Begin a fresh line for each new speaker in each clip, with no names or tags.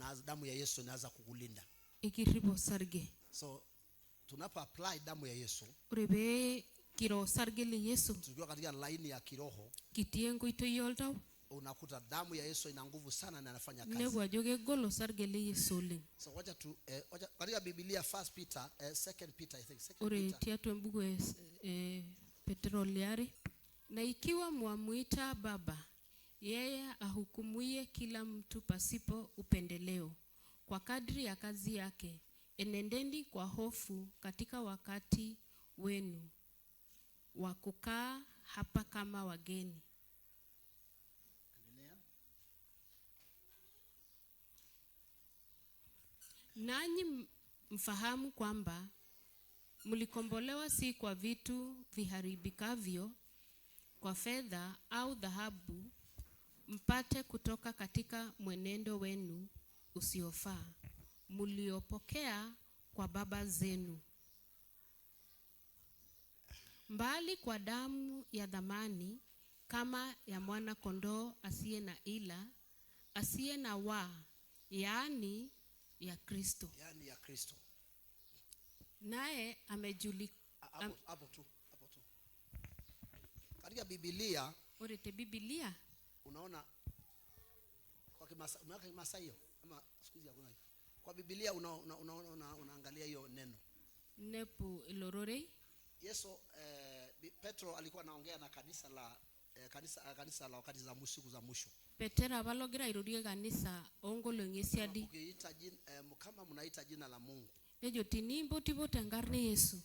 na damu ya Yesu inaanza kukulinda.
Ikiripo sarge.
So tunapo apply damu ya Yesu,
urebe kiro sarge le Yesu,
tukiwa katika laini ya kiroho,
kitiengo ito yoltau,
unakuta damu ya Yesu ina nguvu sana na inafanya kazi.
Nebu ajoge golo sarge le Yesu ling.
So wacha katika Biblia 1 Peter, 2 Peter, I think 2
Ure
Peter.
tiatu mbugu Petro liari. Na ikiwa muamuita baba, yeye ahukumuye kila mtu pasipo upendeleo, kwa kadri ya kazi yake, enendeni kwa hofu katika wakati wenu wa kukaa hapa kama wageni. Nanyi mfahamu kwamba mlikombolewa si kwa vitu viharibikavyo, kwa fedha au dhahabu, mpate kutoka katika mwenendo wenu usiofaa, mliopokea kwa baba zenu, mbali kwa damu ya dhamani kama ya mwana kondoo asiye na ila, asiye na waa, yaani ya Kristo.
Yani ya Kristo.
Naye
hapo tu. Katika Biblia,
urete Biblia,
unaona kwa Kimasai hiyo ama sikuizi hakuna hiyo. Kwa Biblia unaangalia hiyo neno.
Nepu ilorore.
Yesu Petro alikuwa anaongea na kanisa la wakati za siku za mwisho.
Petera balogira irudia kanisa ongolo ngesiadi.
Ukiita kama mnaita jina la Mungu,
ejo tinimbo tibote ngarne Yesu,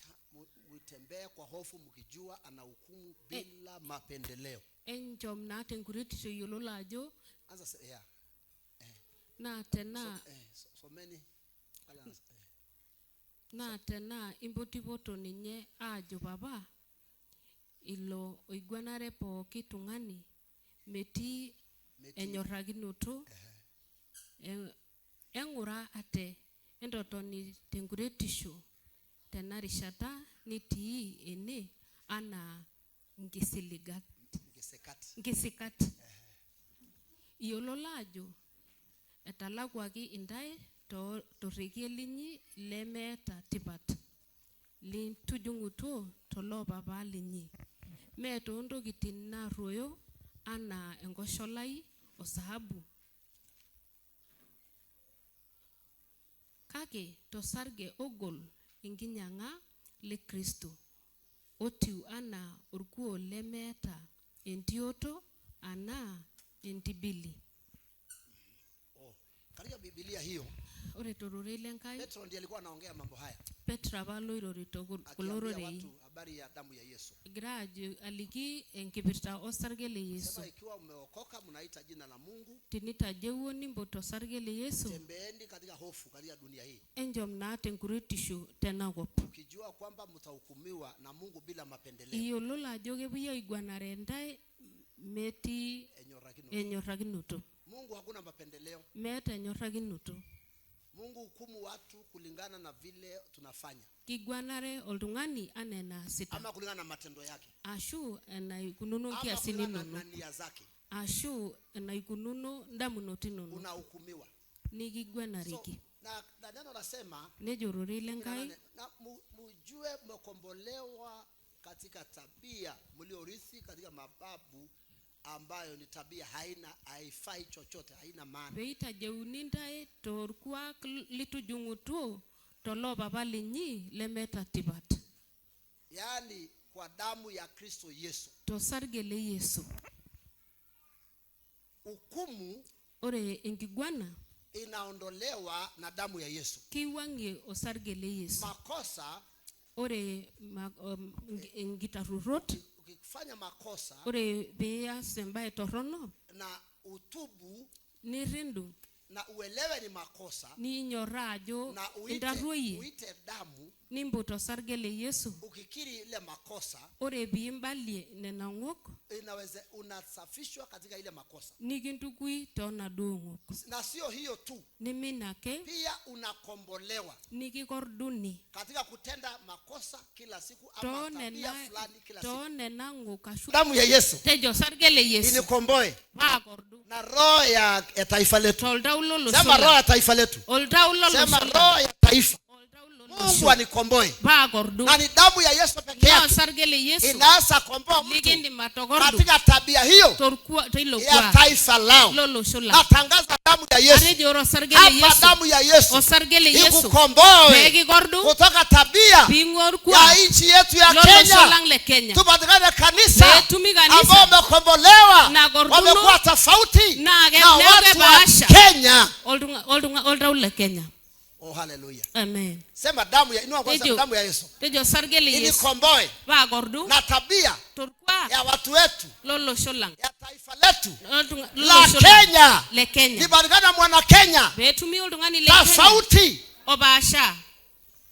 mtembee kwa hofu mkijua ana hukumu bila mapendeleo.
Enjom na tenguriti so yololajo
Anza
na tena
so many
na tena imbotiboto ninye ajo baba ilo oigwanare po kitungani meti enyoraginoto engura ate endotoni tenguretisho tenarishata niti ene ana ngisikat iololajo etalakwaki indae torregelinyi lemeta tipat lintujunguto tolo baba linyi meto ntokitin naroyo ana engosholai osahabu, kake tosarge ogol inginyanga le Kristo otiu ana urkuo lemeta entioto ana entibili.
Katika Biblia hiyo
ore torore lenkai
Petro ndiye alikuwa anaongea mambo haya.
Petra balo irorito kulorore
watu habari ya damu ya Yesu.
Graje aliki enkibirta osargele Yesu.
Sema ikiwa umeokoka mnaita jina la Mungu,
tinita jewoni mboto sargele Yesu,
tembeeni katika hofu katika dunia hii.
Enjom na tenkuretisho tenagop,
ukijua kwamba mtahukumiwa na Mungu bila mapendeleo.
Iyolola joge buya igwanare ndai meti enyoraginuto.
Mungu hakuna mapendeleo.
Meta enyoraginuto.
Mungu hukumu watu kulingana na vile tunafanya.
Kigwanare oldungani anena sita.
Ama kulingana na matendo yake.
Ashu enaikununu kiasi nino.
Ama kulingana na nia zake.
Ashu enaikununu ndamu notinono.
Unahukumiwa.
Ni kigwanariki.
So, na neno nasema
nejorore lengai
na mujue mkombolewa katika tabia mliorithi katika mababu ambayo ni tabia haifai chochote, haina maana.
Beita jeunindae torkwa litujungutu tolo baba linyi lemeta tibat.
Yani kwa damu ya Kristo Yesu.
Tosargele Yesu.
Hukumu
ore engigwana
inaondolewa na damu ya Yesu.
Kiwange osargele Yesu.
Makosa
ore ngitarurot
ukifanya makosa
ore beya sembae torono
na utubu
ni rindu
na uelewe ni makosa
ni nyorajo
na uite damu
nimbuto osarge le Yesu
ukikiri ile makosa
ore biimbalie nena ng'ok
inaweza unasafishwa katika ile makosa
nikintugui tonaduo ng'ok
na sio hiyo tu
niminake
pia unakombolewa
nikikorduni
katika kutenda makosa kila siku ama tabia fulani kila siku
nena ng'ok ashu
damu ya Yesu
tejo osarge le Yesu
inikomboe
bakordu
na roho ya taifa letu
toldaulo
sema roho ya taifa letu sema roho ya taifa Mungu anikomboe
bakordu
na ni damu ya Yesu pekee yake
osarge le Yesu
inaweza komboa mtu
likindi matogordu
katika tabia hiyo
torkuwa toilo
ya
kwa
taifa lao
lolo shola
natangaza damu ya Yesu
arejo osarge le
hapa
Yesu
damu ya Yesu
osarge le Yesu
ikukomboe
begi gordu
kutoka tabia
bingor kwa
ya nchi yetu ya
lolo
Kenya
sholang le Kenya
tupatikane kanisa
betumi kanisa
ambao wamekombolewa
na gordu
wamekuwa tofauti
na
na watu wa
bahasha
Kenya
oldaulo Kenya.
Oh hallelujah.
Amen.
Sema damu ya inua kwanza damu ya Yesu.
Tejo sarge le Yesu.
Inikomboe
Ba gordu
na tabia
torkwa
ya watu wetu
lolo sholang
ya taifa letu
la
Kenya
le Kenya.
Nibarikana mwana Kenya
Betumi oldungani le Kenya
tofauti
obasha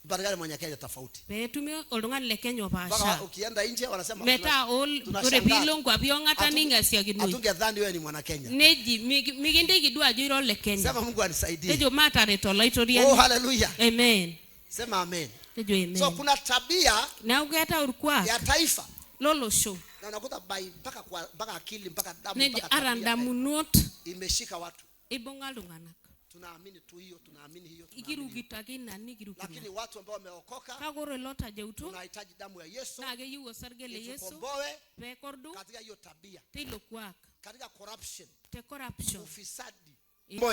nibarikana mwana Kenya tofauti
betumi oldungani le Kenya obasha
baka ukienda nje wanasema
meta ol ore bilongo abiongata ninga siaginu
atungedhani wewe ni mwana Kenya
neji miginde kidua jiro le Kenya.
Sema Mungu anisaidie.
Tejo matare to laitoriani.
Oh hallelujah.
Amen.
Sema amen.
Tejo amen.
So kuna tabia
na ugeta urkwa
ya taifa
lolo show
na unakuta mpaka akili mpaka damu
neji
mpaka
aranda munot
imeshika watu
ibonga lunganak
tunaamini tu hiyo tunaamini hiyo
ikirugitaki nani kirugina
lakini watu ambao wameokoka
kagoro lota jeutu
tunahitaji damu ya Yesu
na ge yugo sargele Yesu
tukomboe
rekordu
katika hiyo tabia
tilo kwak
katika corruption
te corruption
ufisadi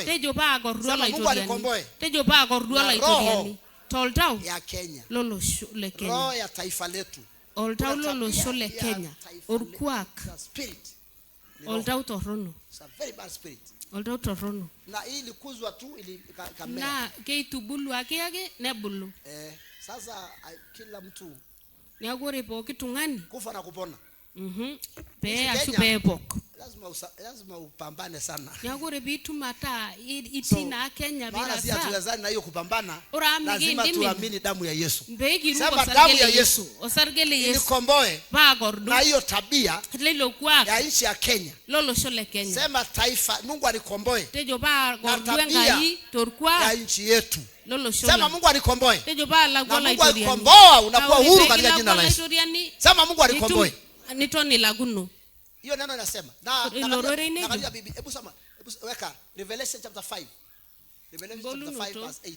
tejo ba gordu la
itoriani
tejo ba gordu la itoriani toldau
ya Kenya
lolo le Kenya
roho ya taifa letu
oldau lolo le Kenya urkwak
spirit
oldau torono
it's a very bad spirit
oldau torono
na hii ilikuzwa tu ili kamera
na keitubulu ake nebulu
sasa kila mtu
ni agore poki tungani
kufa na kupona
pe asubepok
lazima upambane sana
ni agore bitu mata itina Kenya bila
saa tuwezani na hiyo kupambana lazima tuamini damu ya Yesu
sema damu ya Yesu osargele Yesu
nikomboe
ba gordu
na hiyo tabia
lilo kwa
ya nchi ya Kenya
lolo shole Kenya
sema taifa Mungu anikomboe
tejo ba gordu ngai torkwa
ya nchi yetu
lolo shole
sema Mungu anikomboe
tejo ba la gola
Mungu anikomboa unakuwa huru katika jina la Yesu sema Mungu anikomboe
nitoni laguno
hiyo neno inasema na angalia bibi hebu soma weka Revelation chapter 5 Revelation chapter 5 verse 8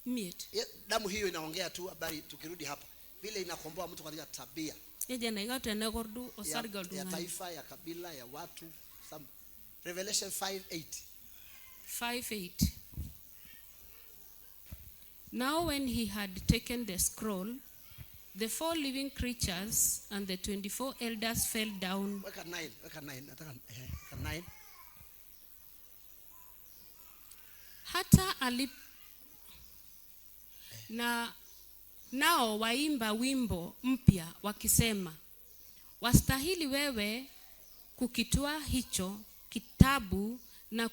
miet
damu hiyo inaongea tu habari tukirudi hapa vile inakomboa mtu katika tabia
yeje na igate na gordu osarga
ya taifa ya kabila ya watu Revelation 5:8
Now when he had taken the scroll, the 4 living creatures and the 24 elders fell down.
Weka 9 nataka 9
Hata nao waimba wimbo mpya wakisema, wastahili wewe kukitoa hicho kitabu na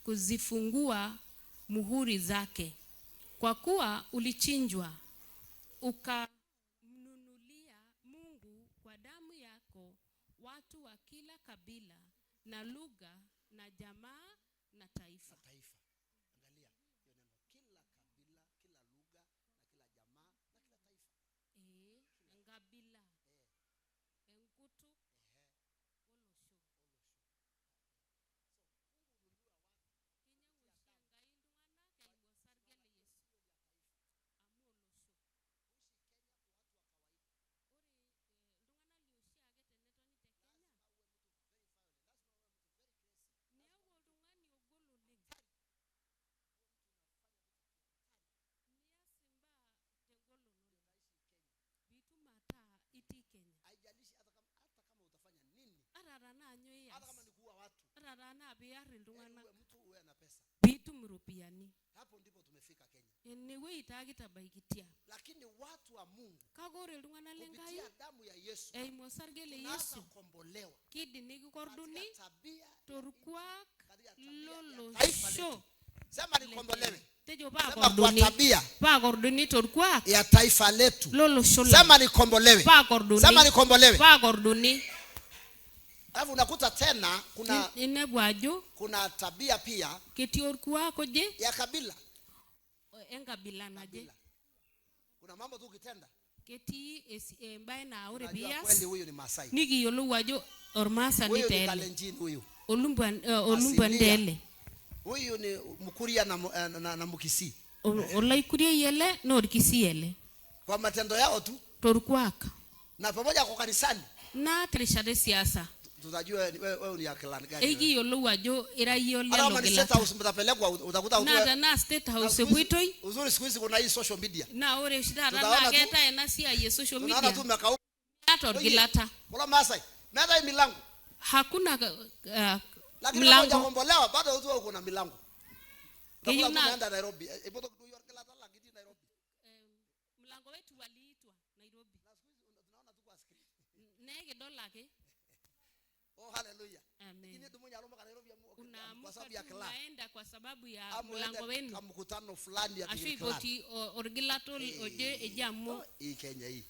kuzifungua muhuri zake, kwa kuwa ulichinjwa ukamnunulia Mungu kwa damu yako watu wa kila kabila na lugha na jamaa na taifa.
Angalia hiyo neno kila kabila, kila lugha na kila jamaa na kila taifa.
Ngabila. Enkutu.
Haijalishi hata kama utafanya nini. Hata kama ni kuua watu. Mtu uwe na pesa. Hapo ndipo tumefika Kenya. Lakini watu wa Mungu kupitia damu ya Yesu tunaweza kukombolewa katika tabia
torkwak lolo
sho. Sema nikombolewe. Sema kwa tabia
pa gorduni torkwa
ya taifa letu.
Lolo shola.
Sema nikombolewe.
Pa gorduni.
Sema nikombolewe.
Pa gorduni.
Alafu unakuta tena kuna tabia pia
ketiorkwa koje
ya kabila.
Engabila naje.
Kuna mambo tu ukitenda
keti mbae na ore bias.
Kweli huyu ni Masai.
Niki yolo wajo ormasa ni tele.
Huyu ni Kalenjin huyu.
Olumban dele.
Huyu ni Mkuria na Mukisi.
Olaikuria yele na Orkisi yele.
Kwa matendo yao tu.
Torkwaka.
Na pamoja kwa kanisani.
Na trishade siasa.
Tutajua wewe ni ya clan gani.
Egi yolo wajo era yole
lo gelata. State house mtapelekwa utakuta
na state house buitoi.
Uzuri siku hizi kuna hii social media.
Na ore shida na geta enasia ya social media.
Tunaona tu mekauka.
Hata gelata.
Wala Masai. Meda milango.
Hakuna
lakini mlango kombolewa bado uzo kuna milango. Kama tunaenda Nairobi. Ipoto kuyo gelata lakini Nairobi.
Mlango wetu waliitwa Nairobi.
Tunaona tu kwa screen.
Nege dola ke.
Oh hallelujah.
Amen.
Ini dumu nyalomba Nairobi
kwa sababu ya clan. Unaenda kwa sababu ya mlango wenu.
Kama mkutano fulani ya clan.
Ashiboti orgilato oje ejamu.
Hii Kenya hii.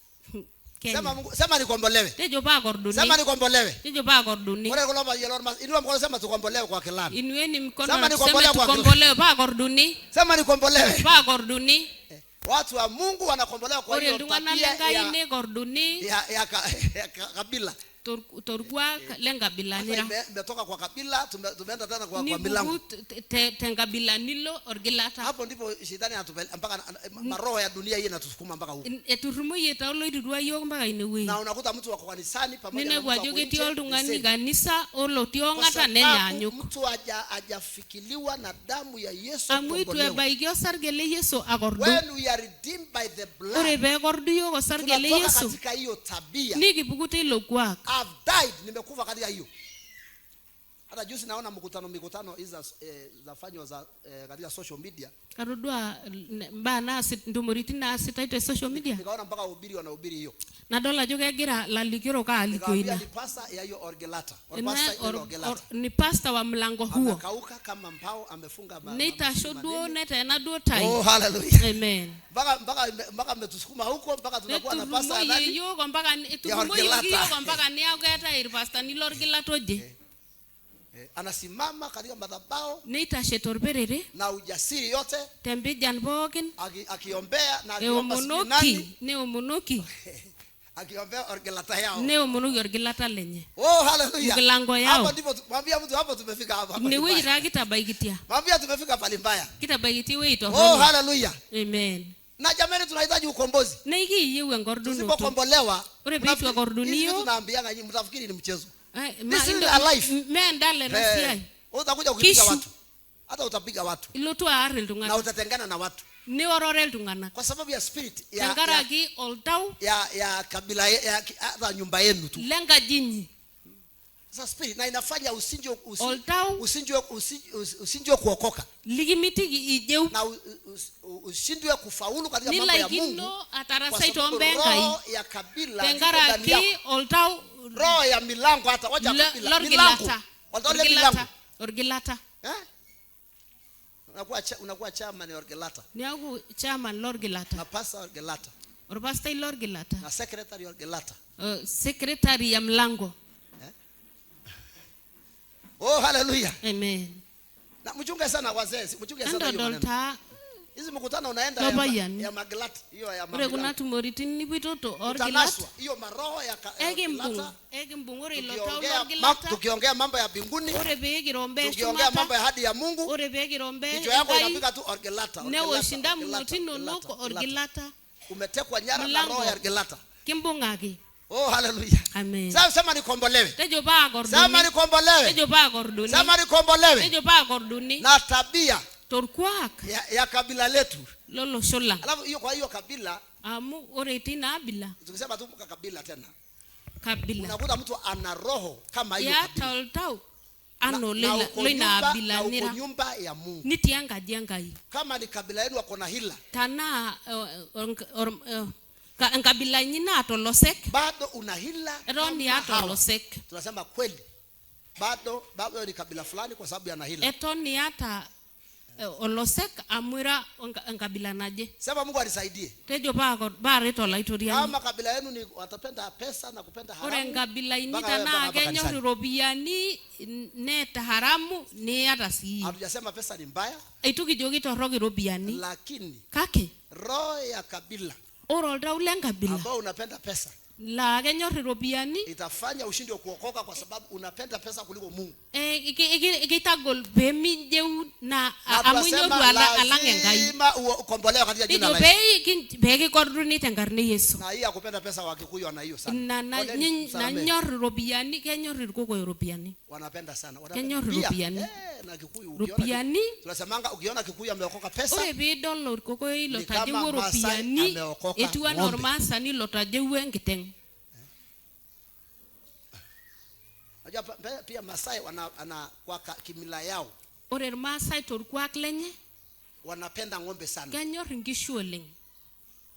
Sema
nikombolewe.
Tejo ba gorduni.
Sema nikombolewe.
Tejo ba gorduni.
Wale kulomba yelor mas. Inua mkono sema tukombolewe kwa clan.
Inueni mkono
sema
tukombolewe ba gorduni.
Sema nikombolewe.
Ba gorduni.
Watu wa Mungu wanakombolewa kwa hiyo
tabia
ya kabila.
Torkwa lenga bilanira.
Imetoka kwa kabila tumeenda tena kwa milango.
Tenga bilanilo orgelata.
Hapo ndipo shetani anatupeleka mpaka maroho ya dunia hii inatusukuma mpaka huko.
Eturumo yeta olo idudwa yo mpaka inewe.
Na unakuta mtu wako kanisani pamoja na
mtu wako nje. Oltungani kanisa olo tiongata nenya anyuk.
Mtu hajafikiliwa na damu ya Yesu
kombolewa. Amu tuebaigyo sargele Yesu agordu.
When we are redeemed by the blood.
Ore be gordu yo ko sargele Yesu.
Katika hiyo tabia.
Niki bukute lokwa.
I've died, nimekufa katika hiyo. Hata juzi naona mikutano hizo zafanywa za katika social media.
Karudwa bana ndumuriti na sitaite social media.
Nikaona mpaka wahubiri wanahubiri hiyo.
Na dola joge gira la likiro ka alikoina.
Ni pasta ya hiyo orgelata.
Ni pasta wa mlango huo.
Amekauka kama mbao amefunga mama.
Nita shoduo neta na duo tai.
Oh hallelujah.
Amen.
Mpaka ametusukuma huko mpaka tunakuwa na pasta
ya nani. Yo kwa mpaka tukumo yo kwa mpaka ni ageta ir pasta ni orgelato je.
Anasimama katika madhabahu
nita shetorberere
na ujasiri yote
tembe janbogen
akiombea na akiomba nani
ne umunuki
akiombea orgelata yao
ne umunuki orgelata lenye.
Oh hallelujah.
Mlango yao
hapo ndipo mwambia mtu hapo tumefika hapa
ni wewe ragita baigitia
mwambia tumefika pale mbaya
kitabaigitia wewe to.
Oh hallelujah.
Amen.
Na jamani tunahitaji ukombozi.
Na hiki yewe ngorduno to
tusipokombolewa
ore bitu gordunio
tunaambianga nyinyi mtafikiri ni mchezo.
This is alive. Mendale na siai.
Utakuja kupiga watu. Hata utapiga watu.
Ilotu arel tungana.
Na utatengana na watu.
Ni ororel tungana.
Kwa sababu ya spirit
ya
kabila ya hata nyumba yenu tu.
Lenga jinyi.
Sasa spirit na inafanya usinjwe kuokoka.
Ligimiti ijeu.
Na ushindwe kufaulu katika mambo ya Mungu.
Nila atarasa itombenga
roho ya kabila.
Tengaraki oltau.
Roho ya milango hata wacha kabila. Milango.
Orgelata.
Unakuwa chairman ya orgelata.
Ni yangu chairman orgelata.
Na pastor orgelata.
Pastor orgelata.
Na secretary orgelata.
Secretary ya mlango.
Oh hallelujah.
Amen.
Na mchunge sana wazee, mchunge sana hiyo. Hizi mkutano unaenda ya maglati, hiyo ya maglati.
Ore kuna tumoriti ni bitoto orgelata.
Hiyo maroho ya
Egembung ore lota orgelata.
Tukiongea mambo ya mbinguni.
Ore begirombe
tukiongea mambo ya hadi ya Mungu.
Ore begirombe.
Kichwa yako inapiga tu orgelata.
Ne oshinda mnotino noko orgelata.
Umetekwa nyara na roho ya orgelata.
Kimbungaki.
Oh hallelujah.
Amen.
Sema nikombolewe.
Tejo ba gorduni.
Sema nikombolewe.
Tejo ba gorduni.
Sema nikombolewe.
Tejo ba gorduni.
Na tabia
torkwak
ya kabila letu.
Lolo shola.
Alafu hiyo kwa hiyo kabila
amu oretina abila.
Tukisema tu kabila tena.
Kabila.
Unakuta mtu ana roho kama hiyo
kabila. Ya tau. Ano lina abila nira.
Na nyumba ya Mungu.
Nitianga jenga hii.
Kama ni kabila yenu wako na hila.
Tana kabila nyina atolosek.
Bado una hila.
Roni atolosek.
Tunasema kweli. Bado ni kabila fulani kwa sababu yana hila.
Etoni hata olosek amwira ngabila naje.
Sema Mungu anisaidie.
Tejo ba reto laitoriani.
Kama kabila yenu ni watapenda pesa na kupenda haramu.
Ore ngabila inita na kenyor robiani neta haramu ni hata si.
Hatujasema pesa ni mbaya.
Itukijoki torroki robiani.
Lakini
kake
roho ya kabila.
Oro ule ngabila.
Ambao unapenda pesa.
La kenyor robiani
itafanya ushindi wa kuokoka kwa sababu unapenda pesa kuliko Mungu.
Ikitagol bemi jeu na amunyo ala ngengai.
Lazima ukombolewe katika jina la Yesu.
Begi korduni tengarne Yesu.
Na hii akupenda pesa Wakikuyu wana hiyo sana.
Na nyor robiani kenyor koko robiani.
Wanapenda sana.
Kenyor robiani.
Na Kikuyu
robiani.
Tunasemanga ukiona Kikuyu ameokoka pesa.
Ore bidol koko hilo tajewo robiani. Etuwa normasa ni lotajewo ngiteng.
Pia Masai wana kwa kimila yao.
Ore Masai torkwak lenye
wanapenda ng'ombe sana.
Kenyor ngishu oleng.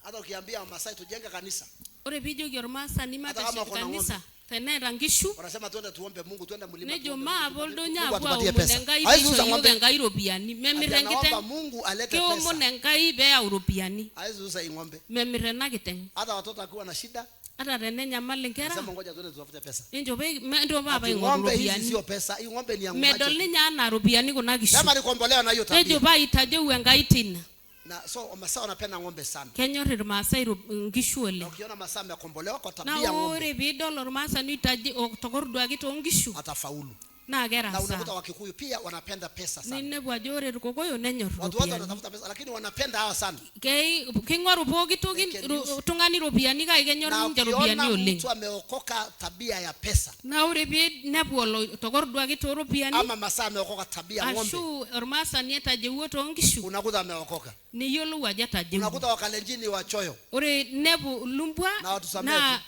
Hata ukiambia Masai tujenge kanisa.
Ore bijo Germasa ni mata kanisa. Tenera ngishu.
Wanasema twende tuombe Mungu, twende mlima.
Nejo ma boldo nya kwa umunengai biso yoga ngai robiani. Memire ngiteng.
Mungu alete
pesa.
Ke
umunengai be ya robiani.
Haizi uza ng'ombe.
Memire na giteng.
Hata watoto akiwa na shida.
Hata rene nyamale ngera.
Sema ngoja twende tutafute pesa.
Ndio ndio baba ng'ombe
robiani. Sio pesa, hii ng'ombe ni yangu.
Medol ni nyana robiani kuna gishu.
Sema nikombolewa na hiyo tabia.
Nejo ba itaje uengai tina.
Na so Masai wanapenda ng'ombe sana.
Kenyor Masai ngishu ole.
Na ukiona Masai amekombolewa kwa tabia ng'ombe.
Na ore bidol Masai ni itaje tokordwa gito ngishu.
Atafaulu.
Na gera
sana. Na unakuta Wakikuyu pia wanapenda pesa sana.
Nine bwajore rukokoyo nenyor robiani.
Watu wanatafuta pesa lakini wanapenda hawa sana.
Kingwaru bogi tungani robiani ka kenyor nje robiani ole.
Mtu ameokoka tabia ya pesa.
Na ure bi nebwolo tokordwa gito robiani.
Ama Masai ameokoka tabia ng'ombe.
Ashu ormasa ni etaje woto ngishu.
Unakuta ameokoka.
Ni yolo wajata je.
Unakuta Wakalenjini wachoyo.
Ore nebu lumbwa na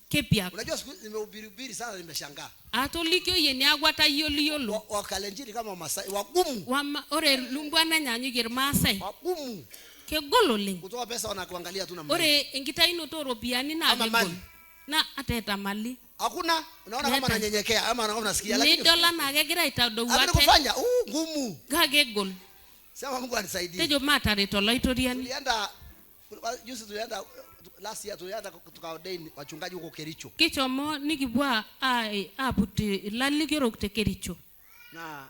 kepia.
Unajua nimehubiri sana nimeshangaa.
Atolikyo yeni agwata yolo.
Wakalenjini kama Masai wagumu.
Ore lumbwa na nyanyu Germasai.
Wagumu.
Kegolole.
Kutoa pesa wanakuangalia tu na mali.
Ore ngitaino to robiani na agol. Na ateta mali.
Hakuna unaona kama ananyenyekea ama anaona unasikia
lakini ni dola na gegira itado wate.
Anakufanya ngumu.
Gagegol.
Sema Mungu anisaidie.
Tejo mata reto laitoriani.
Tulienda last year tulienda tukaordain wachungaji huko Kericho.
Kichomo nikibwa aputi laligero Kericho.
Na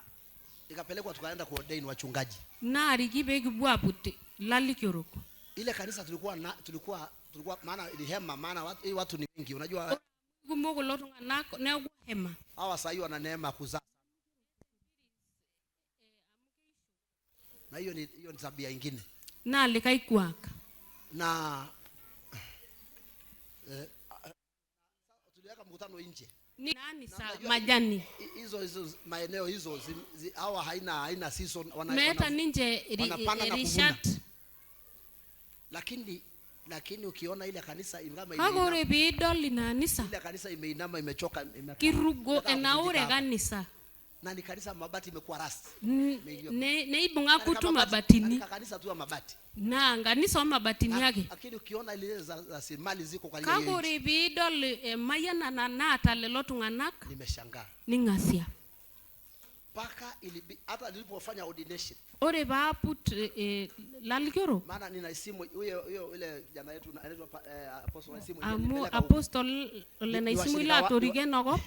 nikapelekwa tukaenda kuordain wachungaji.
Na arikibe kibwa aputi laligero.
Ile kanisa tulikuwa maana ni hema maana watu ni wengi unajua.
Gumogo lotunga nako na hema.
Hawa sasa hiyo wana neema kuzaa. Na hiyo ni tabia nyingine.
Na likaikuaka.
Na tuliweka mkutano nje.
Ni nani saa majani?
Hizo maeneo hizo hawa haina season
meta ninje rishat.
Lakini ukiona ile kanisa kama
ile Hagore bidol inanisa.
Ile kanisa imeinama imechoka
Kirugo enaure kanisa.
Na ni kanisa mabati imekuwa rust.
Ne ibunga kutu mabatini.
Kanisa tu ya mabati.
Na kanisa wa mabatini yake.
Lakini ukiona ile za mali ziko kwa ile.
Kagore bidol mayana na nata lelotunganak.
Nimeshangaa.
Ningasia.
Paka hata nilipofanya ordination.
Ore ba put laligero.
Maana nina simu huyo ile kijana yetu anaitwa apostle simu.
Amu apostle na simu ile atorige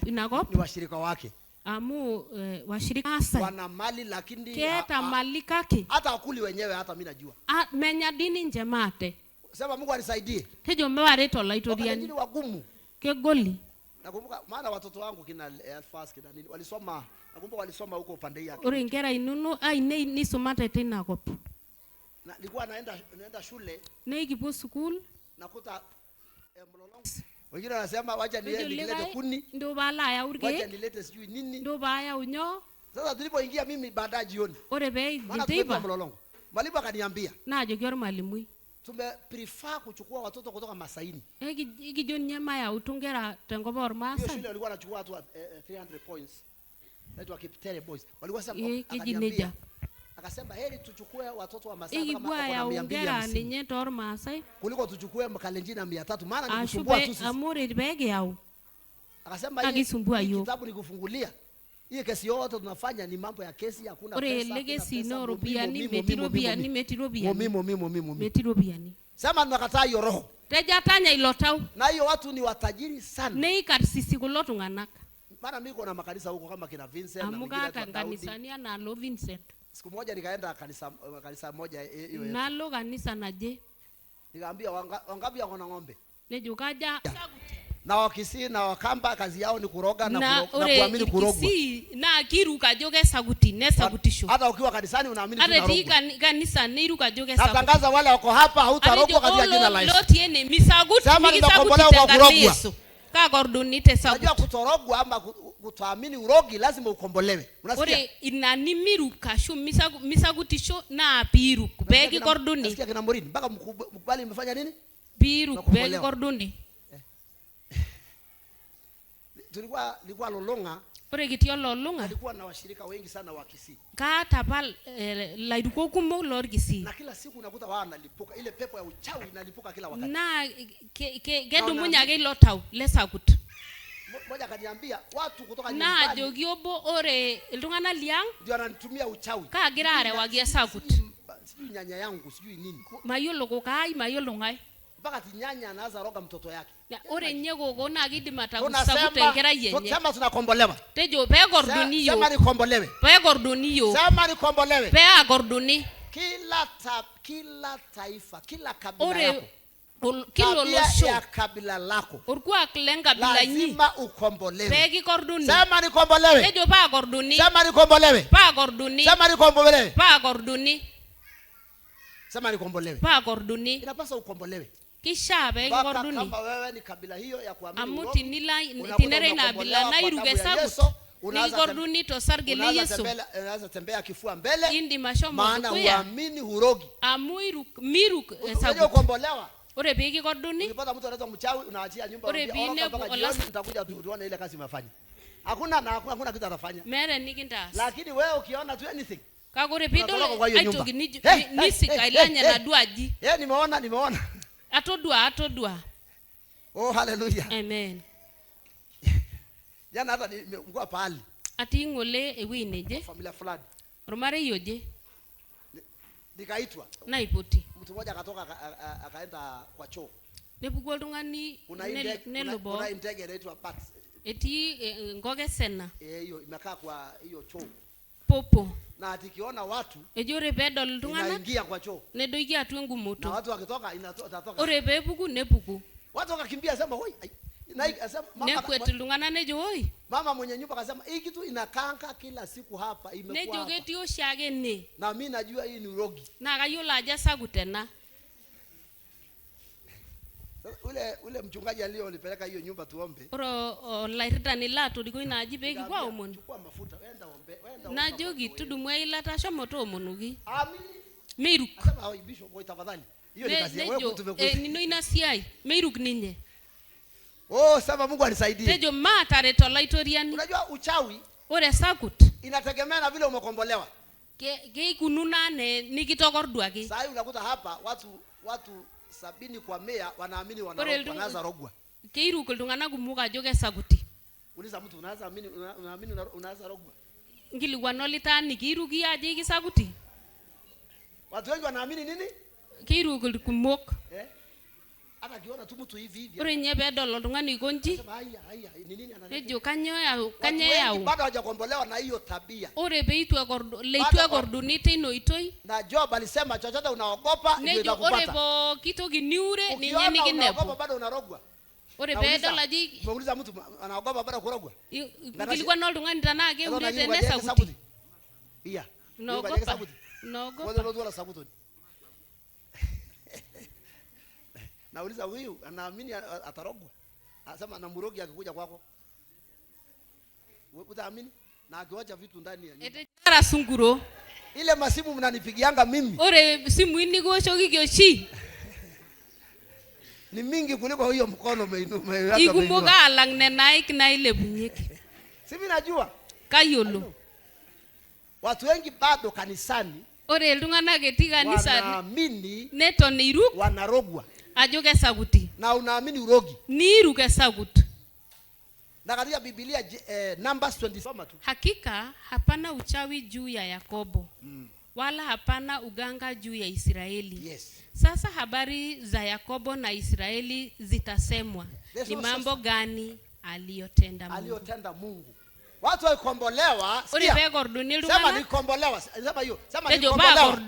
inagop.
Ni washirika wake.
Amu washirika asa.
Wana mali lakini
keta mali kake.
Hata wakuli wenyewe hata mimi najua.
Menya dini njemate.
Sema Mungu anisaidie.
Tejo mewareto laitoriani.
Ni wagumu.
Kegoli.
Nakumbuka maana watoto wangu kina Elfas kina nini walisoma nakumbuka walisoma huko pande yake.
Ore ngera inunu ni somata tena kop.
Na nilikuwa naenda shule.
Na kipo school.
Nakuta mlolongo. Wengine wanasema wacha nilete kuni.
Ndio bala ya urge.
Wacha nilete sijui nini.
Ndio baya unyo.
Sasa tulipoingia mimi baadaye jioni.
Ore be ndeiba.
Mlolongo. Mwalimu akaniambia.
Na jogyor mwalimu.
Prefer kuchukua watoto kutoka Masaini.
Ikijoni nyama ya utungera tengobor masa.
Hiyo shule walikuwa wanachukua watu 300 points. Naitwa Kiptere Boys. Walikuwa sema akasema heri tuchukue watoto wa Masai
kama kwa 250. Ni nyetor Masai.
Kuliko tuchukue Makalenjini na 300 maana nikusumbua tu sisi.
Amuri bege yao.
Akasema hii kitabu nikufungulia. Hii kesi yote tunafanya ni mambo ya kesi, hakuna pesa.
Ore legacy no ropiani metiropiani metiropiani.
Sema tunakataa hiyo roho.
Tejatanya ilotau.
Na hiyo watu ni watajiri sana.
Nei karsisi kulo tunganak.
Mara mimi kuna makanisa huko kama kina Vincent
na mwingine kanisani na lo Vincent.
Siku moja nikaenda kanisa moja hiyo.
Nalo kanisa naje.
Nikaambia wangapi wako na ng'ombe?
Nejukaja
na Wakisii na Wakamba kazi yao ni kuroga na kuamini kurogwa.
Kisii na kiruka joge saguti ne sagutisho.
Hata ukiwa kanisani unaamini tunarogwa.
Hata kanisa ni ruka joge saguti.
Natangaza wale wako hapa hautarogwa katika jina la Yesu.
Loti ene misaguti
nikisaguti kwa Yesu.
Ka gordonite saguti.
Unajua kutorogwa ama kutoamini urogi lazima ukombolewe. Unasikia?
Ore inani miruka shu misagutisho na piru begi gordoni.
Unasikia kina Morini mpaka mkubali imefanya nini?
Piru begi gordoni.
Tulikuwa Lolonga.
Ore kitio Lolonga.
Alikuwa na washirika wengi sana wa Kisii.
Ka tapal laiduko kumo lor Kisii.
Na kila siku unakuta wanalipuka ile pepo ya uchawi inalipuka kila wakati.
Na gedu munya ge lotau lesakut.
Moja kaniambia watu kutoka
nyumbani. Na jogiobo ore iltungana liang
ndio ananitumia uchawi.
Ka girare wagia sakut.
Sijui nyanya yangu sijui nini.
Mayolo ko kai mayolo ngai.
Mpaka tinyanya anaanza roga mtoto yake.
Ore nyego gona gidimata kusakuta ngera yenye.
Sema tunakombolewa.
Tejo pe gordoni yo.
Sema ni kombolewe.
Pe gordoni yo.
Sema ni kombolewe.
Pe gordoni.
Kila taifa, kila kabila yako.
Kilo losho
ya kabila lako.
Urkuwa klenga bila nyi.
Lazima ukombolewe.
Pe gordoni.
Sema ni kombolewe.
Tejo pa gordoni.
Sema ni kombolewe.
Pa gordoni.
Sema ni kombolewe.
Pa gordoni.
Sema ni kombolewe.
Pa gordoni.
Inapaswa ukombolewe.
Kisha be gordoni.
Kama wewe ni kabila hiyo ya kuamini
amuti nila tinere na bila na iruge sabu ni gordoni to sargele Yesu
unaweza tembea kifua mbele
indi mashomo
maana uamini hurogi
amuiru miru
sabu ukombolewa.
Ore bigi gordoni
ukipata mtu anaitwa mchawi unaachia nyumba
ore bine
nitakuja tuone ile kazi imefanya. Hakuna kitu atafanya
mere nikinda
lakini wewe ukiona tu anything
kagore bidolo aitogi nisi kailanya na duaji
nimeona
atodua
oh hallelujah
amen.
Jana hata nimekuwa pahali
ati ngole ewineje
familia fulani
romare yoje
nikaitwa
na ipoti
mtu mmoja akatoka akaenda kwa choo
nebugo tungani nelobo
kuna intege inaitwa pat
eti ngoge sena
hiyo imekaa kwa hiyo choo
popo
na atikiona watu
ejore bedol tungana
inaingia kwa choo
nedoikia atwengu moto
na watu wakitoka inatoka
ore bebuku nebuku
watu wakakimbia sema hoi na asema
mama nekwetu tungana nejo hoi
mama mwenye nyumba akasema hii kitu inakanga kila siku hapa imekuwa
nejo getio shage ne
na mimi najua hii ni urogi
na kayola aja sagutena
ule mchungaji aliyonipeleka hiyo nyumba tuombe
oro lairita ni lato diko inaji beki kwa omon
chukua mafuta wenda ombe
na jogi tudumwe ilata shomoto omonugi
amen
meiruk
asema hoi bishop kwa tafadhali hiyo ni kazi wewe tumekuja
nino inasiai meiruk ninye
oh sema Mungu anisaidie
tejo matare to laitoriani.
Unajua uchawi
ore sakut
inategemea na vile umekombolewa
ke kununa ne nikitokorduaki
sasa unakuta hapa watu 70 kwa 100 wanaamini wanaanza rogwa
keiru kultungana kumuka joge sakuti
uliza mtu unaamini unaanza rogwa
ngili wanolita nikiruki aje kisakuti
watu wengi wanaamini nini
keiru kulkumok
hata kiona tu mtu hivi
ore nyebe dolo tungani konji
haya ni nini ananiambia
ejo kanya yao
bado hawajakombolewa na hiyo tabia
ore beitwa leitwa gordoni teno itoi
na Job alisema chochote unaogopa ndio itakupata
ore bo kitogi niure ni nyeni kinepo
unaogopa bado unarogwa
ore bedo laji
muuliza mtu anaogopa bado kurogwa
kilikuwa na tungani tanake urete nesa kuti
iya
naogopa
wala sabuto nauliza huyu anaamini atarogwa asema na murogi akikuja kwako wewe utaamini na akiwacha vitu ndani ya nyumba
etara sunguro
ile masimu mnanipigianga mimi
ore simu ini goshoki kyoshi
ni mingi kuliko hiyo mkono umeinua
ikumbuka alang ne Nike na ile bunyeki
si mimi najua
kayolo
watu wengi bado kanisani
ore iltung'ana ketii kanisa
wanaamini
neton iruk
wanarogwa
ajo kesakuti
na unaamini urogi
niiruk esakut
Na katika Biblia Numbers 20
hakika hapana uchawi juu ya Yakobo. Wala hapana uganga juu ya Israeli.
Yes.
Sasa habari za Yakobo na Israeli zitasemwa. Ni mambo gani aliyotenda Mungu?
Aliyotenda Mungu. Watu walikombolewa. Sema nikombolewa. Sema hiyo. Sema nikombolewa.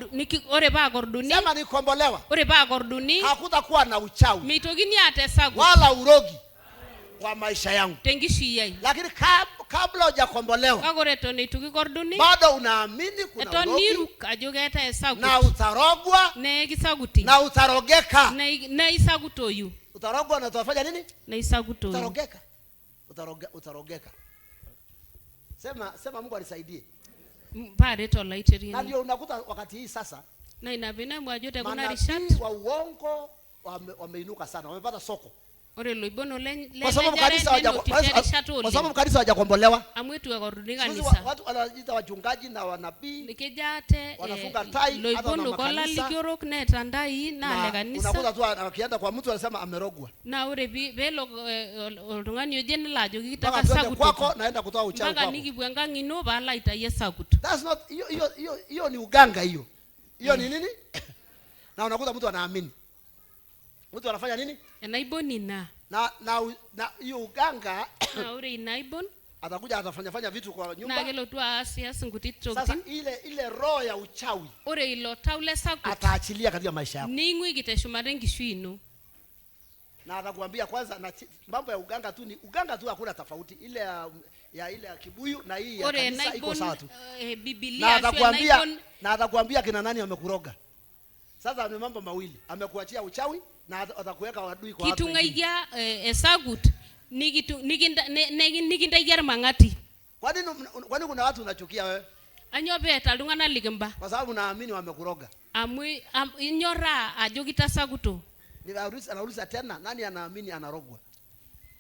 Ore ba gorduni.
Sema nikombolewa.
Ore ba gorduni.
Hakutakuwa na uchawi.
Mitogini atesagu.
Wala urogi kwa maisha yangu.
Tengishi yai.
Lakini kabla hujakombolewa,
kagoreto ni tukigorduni.
Bado unaamini kuna urogi.
Etoniru ajogeta esagu.
Na utarogwa.
Ne gisaguti.
Na utarogeka.
Ne isagutoyu.
Utarogwa na utafanya nini?
Na isagutoyu.
Utarogeka. Utarogeka. Sema Mungu anisaidie.
Pare tola iterini.
Na ndio unakuta wakati hii sasa.
Na inabina mwajote kuna
rishat. Wa uongo wameinuka sana. Wamepata soko.
Ore loibono le
kwa sababu kanisa hawajakombolewa.
Amwetu wagorudi kanisa.
Watu wanajiita wachungaji na wanabii.
Nikijate
wanafunga tai
loibono kola likiorok neta ndai na le kanisa.
Unakuta tu akienda kwa mtu anasema amerogwa.
Na ore belo oltungani ojeni lajo kikitaka sagutu.
Kwako naenda kutoa uchawi kwako.
Mbanga nikibwenga ngino bala itaye sagutu.
That's not hiyo ni uganga hiyo. Hiyo ni nini? Na unakuta mtu anaamini. Mtu anafanya nini?
Enaiboni na
hiyo uganga
na ure inaibon
atakuja atafanya vitu kwa nyumba.
Na gelo tu asiasi ngutitro.
Sasa ile roho ya uchawi
ore ilo taule sagutu
ataachilia katika maisha yako.
Ningwi giteshumarengi shwinu.
Na atakwambia kwanza na mambo ya uganga tu ni uganga tu, hakuna tofauti. Ile ya kibuyu na hii ya kanisa iko sawa tu.
Biblia
na atakwambia kina nani amekuroga. Sasa ni mambo mawili. Amekuachia uchawi na atakuweka wadui kwa watu.
Kitu ngaigia esagut nikinda mangati.
Kwani kuna watu unachukia wewe?
Anyobe talungana ligimba.
Kwa sababu naamini wamekuroga.
Inyora ajogita saguto.
Anauliza tena nani anaamini anarogwa?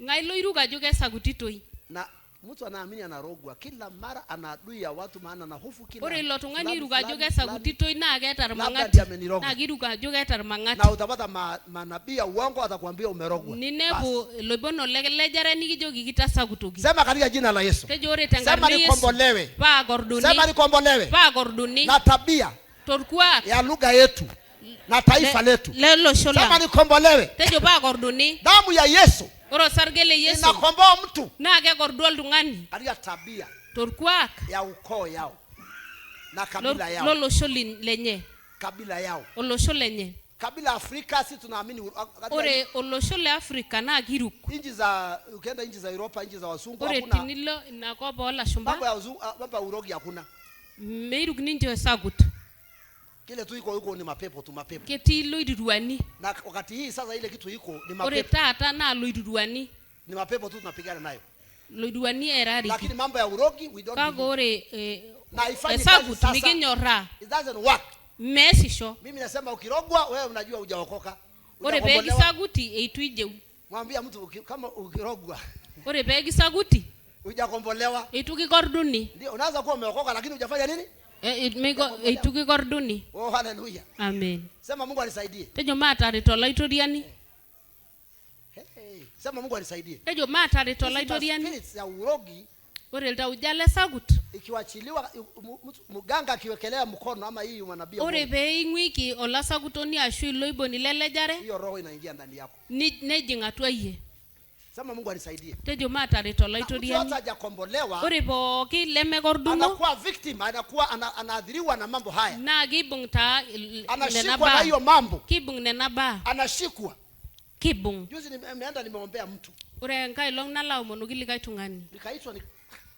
Ngailo iruga ajoge sagutitoi.
Na mtu anaamini anarogwa kila mara anadui ya watu, maana na hofu kila.
Ore lo tungani iruga ajoge sagutitoi na ageta mangati. Na giruga ajoge tar mangati.
Na utapata manabii ya uongo atakwambia umerogwa.
Ninebu loibono lejare nikijogi kita sagutogi.
Sema katika jina la Yesu.
Sema
nikombolewe.
Ba gorduni.
Sema nikombolewe.
Ba gorduni.
Na tabia
torkua
ya lugha yetu na taifa letu. Sema nikombolewe.
Tejo ba gorduni.
Damu ya Yesu.
Oro sargele Yesu.
Inakomboa mtu.
Na age gordol dungani.
Katika tabia.
Torkua
ya ukoo yao. Na kabila yao.
Lolo sholin lenye.
Kabila yao.
Olosho lenye.
Kabila Afrika si tunaamini.
Ore olosho le Afrika na giruk.
Ukienda nchi za Europa, nchi za wazungu
hakuna. Ore tinilo inakoba wala shumba.
Mambo ya urogi hakuna.
Meiruk ninjo sagut.
Kile tu iko huko ni mapepo tu, mapepo.
Keti loiduruani.
Na wakati hii sasa ile kitu iko ni mapepo.
Ore tata na loiduruani.
Ni mapepo tu tunapigana nayo.
Loiduruani erari.
Lakini mambo ya urogi we don't.
Kago ore
na ifanye kazi sasa.
Nikinyora.
It doesn't work.
Messi sho.
Mimi nasema ukirogwa wewe unajua hujaokoka.
Ore begi saguti eituije.
Mwambia mtu kama ukirogwa.
Ore begi saguti
hujakombolewa.
Itukigorduni.
Ndio unaanza kuwa umeokoka lakini hujafanya nini?
Itukigorduni.
Oh hallelujah.
Amen.
Sema Mungu anisaidie.
Tejo matare tola itoriani.
Sema Mungu anisaidie.
Tejo matare tola itoriani.
Spirits ya urogi.
Ore lta ujale sagut.
Ikiwachiliwa mganga akiwekelea mkono ama hii mwanabii.
Ore be ingwiki ola sagutoni ashu loiboni lelejare.
Hiyo roho inaingia ndani yako.
Nejinga twaye.
Sema Mungu anisaidie.
Tejo matare tola itoriani.
Mtu hajakombolewa.
Ore boki lemegorduno.
Anakuwa victim, anakuwa anaadhiriwa na mambo haya.
Na gibungta
anashikwa na hiyo mambo.
Kibung nenaba.
Anashikwa.
Kibung.
Juzi nimeenda nimeombea mtu.
Ure ngai long nalao monugili kaitungani.
Nikaitwa